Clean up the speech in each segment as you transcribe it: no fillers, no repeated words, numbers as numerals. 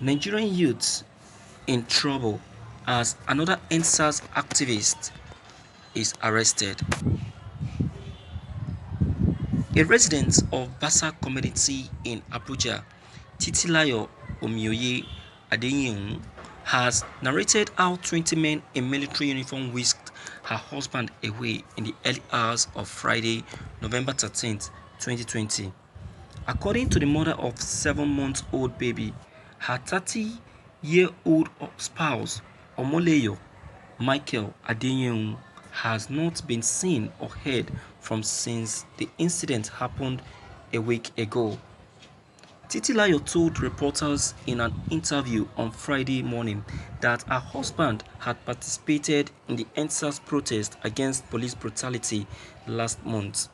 Nigerian youths in trouble as another Endsars activist is arrested. A resident of Basa community in Abuja, Titilayo Omioye Adeyemi, has narrated how 20 men in military uniform whisked her husband away in the early hours of Friday, November 13, 2020. According to the mother of 7-month-old baby, her 30-year-old spouse, Omoleyo Michael Adeyemi, has not been seen or heard from since the incident happened a week ago. Titilayo told reporters in an interview on Friday morning that her husband had participated in the Endsars protest against police brutality last month.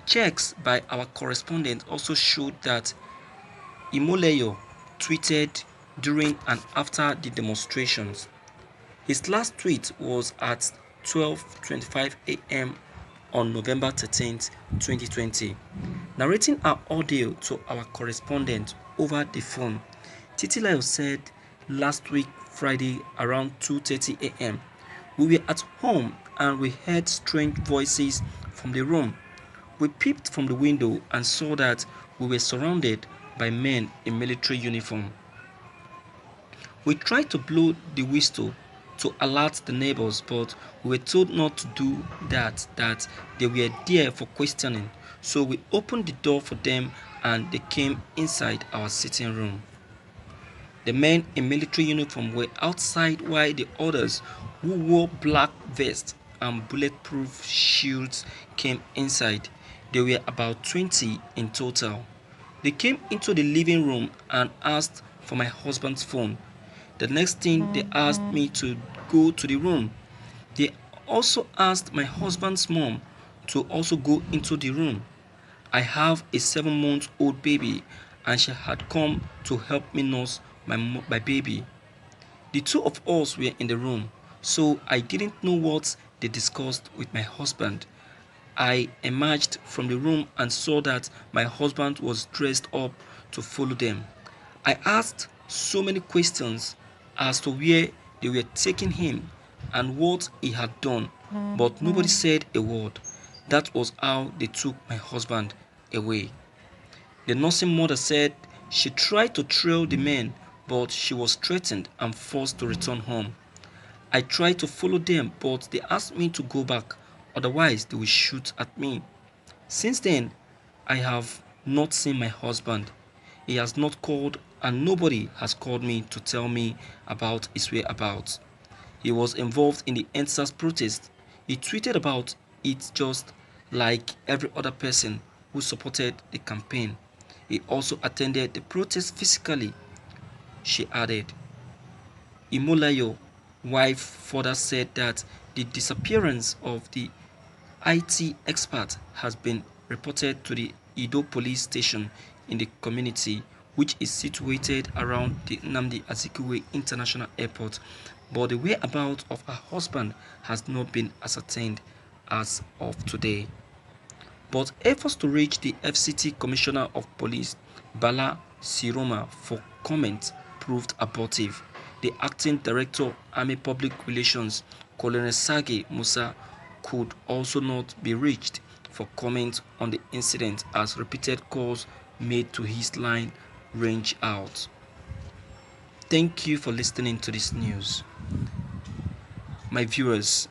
Checks by our correspondent also showed that Imoleyo tweeted during and after the demonstrations. His last tweet was at 12:25 a.m. on November 13, 2020. Narrating our audio to our correspondent over the phone, Titilayo said last week Friday around 2:30 a.m. "We were at home and we heard strange voices from the room. We peeped from the window and saw that we were surrounded by men in military uniform. We tried to blow the whistle to alert the neighbors, but we were told not to do that they were there for questioning. So we opened the door for them and they came inside our sitting room. The men in military uniform were outside while the others, who wore black vests and bulletproof shields, came inside. There were about 20 in total. They came into the living room and asked for my husband's phone. The next thing they asked me to go to the room. They also asked my husband's mom to also go into the room. I have a 7-month-old baby and she had come to help me nurse my baby. The two of us were in the room, so I didn't know what they discussed with my husband. I emerged from the room and saw that my husband was dressed up to follow them. I asked so many questions as to where they were taking him and what he had done, but nobody said a word. That was how they took my husband away. The nursing mother said she tried to trail the men, but she was threatened and forced to return home. I tried to follow them, but they asked me to go back, otherwise they will shoot at me. Since then, I have not seen my husband. He has not called and nobody has called me to tell me about his whereabouts. He was involved in the Endsars protest. He tweeted about it just like every other person who supported the campaign. He also attended the protest physically, she added. Imolayo wife further said that the disappearance of the IT expert has been reported to the Ido police station in the community, which is situated around the Nnamdi Azikiwe International Airport, but the whereabouts of her husband has not been ascertained as of today. But efforts to reach the FCT Commissioner of Police, Bala Siroma, for comment proved abortive. The acting director, Army Public Relations, Colonel Sage Musa, could also not be reached for comment on the incident as repeated calls made to his line range out. Thank you for listening to this news. My viewers,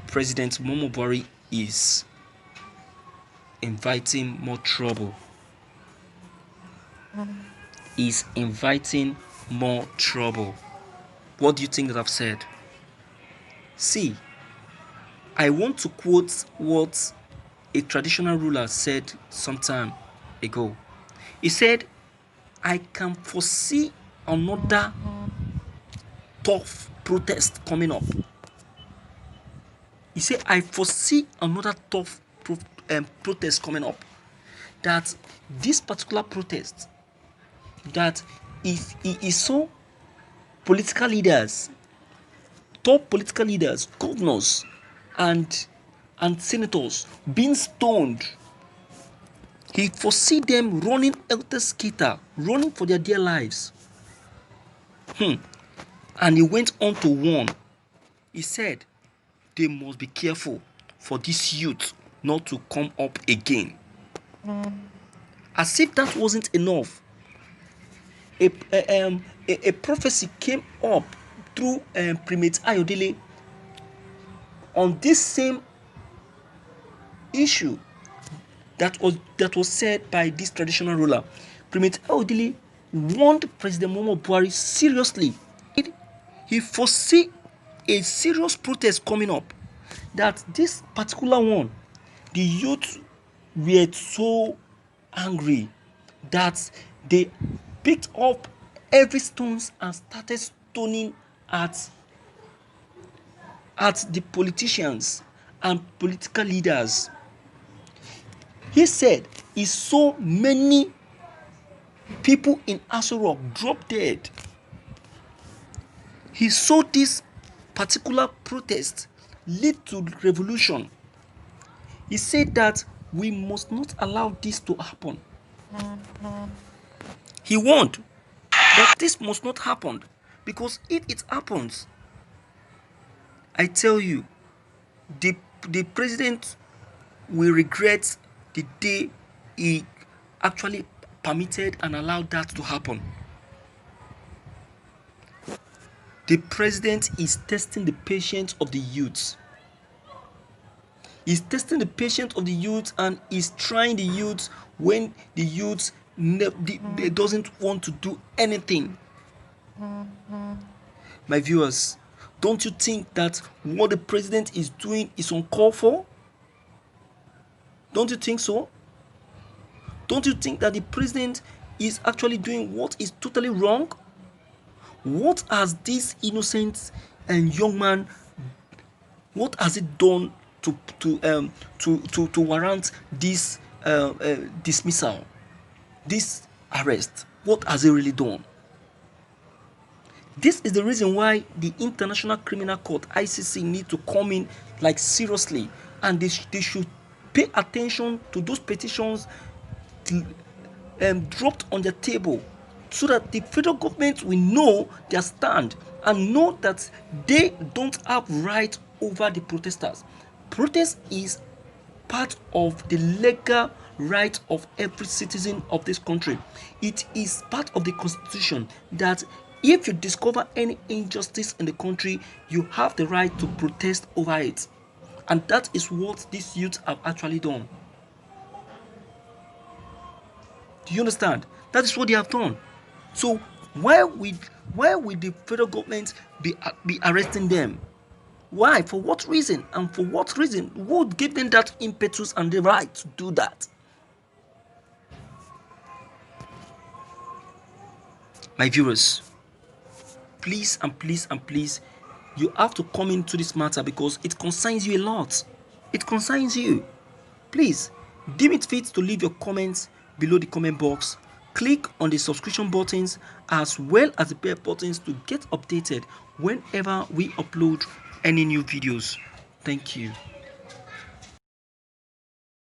President Muhammadu Buhari is inviting more trouble. Is inviting more trouble. What do you think that I've said? See, I want to quote what a traditional ruler said some time ago. He said, I can foresee another tough protest coming up. He said, I foresee another tough protest coming up. That this particular protest, that if he saw political leaders, top political leaders, governors, and senators being stoned, He foresee them running helter-skelter, running for their dear lives. And he went on to warn. He said they must be careful for this youth not to come up again. As if that wasn't enough, a prophecy came up through Primate Ayodele on this same issue that was said by this traditional ruler. Primate Ayodele warned President Muhammadu Buhari seriously. He foresee a serious protest coming up. That this particular one, the youth were so angry that they picked up every stones and started stoning at the politicians and political leaders. He said he saw many people in Aso Rock drop dead. He saw this particular protest lead to revolution. He said that we must not allow this to happen. He warned that this must not happen, because if it happens, I tell you, the president will regret the day he actually permitted and allowed that to happen. The president is testing the patience of the youth. He's testing the patience of the youth, and is trying the youth when the youth they doesn't want to do anything. My viewers, don't you think that what the president is doing is uncalled for? Don't you think so? Don't you think that the president is actually doing what is totally wrong? What has this innocent and young man, what has it done to warrant this dismissal, this arrest? What has it really done? This is the reason why the International Criminal Court, ICC, need to come in like seriously, and they should pay attention to those petitions dropped on the table, so that the federal government will know their stand and know that they don't have right over the protesters. Protest is part of the legal right of every citizen of this country. It is part of the constitution that if you discover any injustice in the country, you have the right to protest over it. And that is what these youths have actually done. Do you understand? That is what they have done. So why would the federal government be arresting them? Why? For what reason? And for what reason would give them that impetus and the right to do that? My viewers, please and please and please, you have to come into this matter because it concerns you a lot. It concerns you. Please, deem it fit to leave your comments below the comment box. Click on the subscription buttons as well as the bell buttons to get updated whenever we upload any new videos. Thank you.